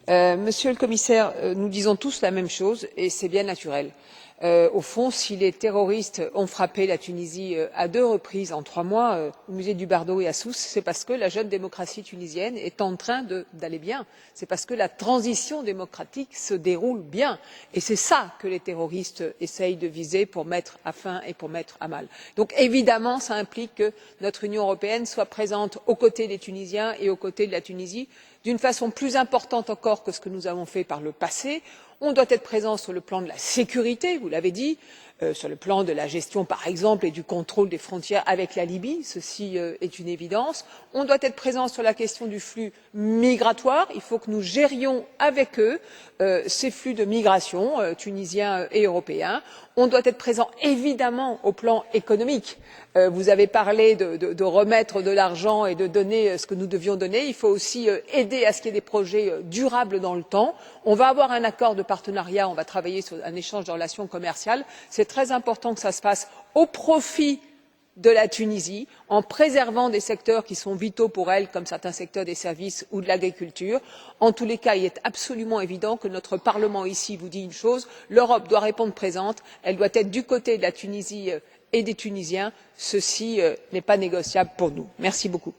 Monsieur le Commissaire, nous disons tous la même chose et c'est bien naturel. Au fond, si les terroristes ont frappé la Tunisie à 2 reprises en 3 mois, au musée du Bardo et à Sousse, c'est parce que la jeune démocratie tunisienne est en train d'aller bien. C'est parce que la transition démocratique se déroule bien. Et c'est ça que les terroristes essayent de viser pour mettre à fin et pour mettre à mal. Donc évidemment, ça implique que notre Union européenne soit présente aux côtés des Tunisiens et aux côtés de la Tunisie d'une façon plus importante encore que ce que nous avons fait par le passé. On doit être présent sur le plan de la sécurité, vous l'avez dit, sur le plan de la gestion, par exemple, et du contrôle des frontières avec la Libye, ceci est une évidence. On doit être présent sur la question du flux migratoire. Il faut que nous gérions avec eux ces flux de migration tunisiens et européens. On doit être présent évidemment au plan économique. Vous avez parlé de remettre de l'argent et de donner ce que nous devions donner. Il faut aussi aider à ce qu'il y ait des projets durables dans le temps. On va avoir un accord de partenariat, on va travailler sur un échange de relations commerciales. C'est très important que ça se fasse au profit de la Tunisie, en préservant des secteurs qui sont vitaux pour elle, comme certains secteurs des services ou de l'agriculture. En tous les cas, il est absolument évident que notre Parlement ici vous dit une chose, l'Europe doit répondre présente, elle doit être du côté de la Tunisie et des Tunisiens. Ceci n'est pas négociable pour nous. Merci beaucoup.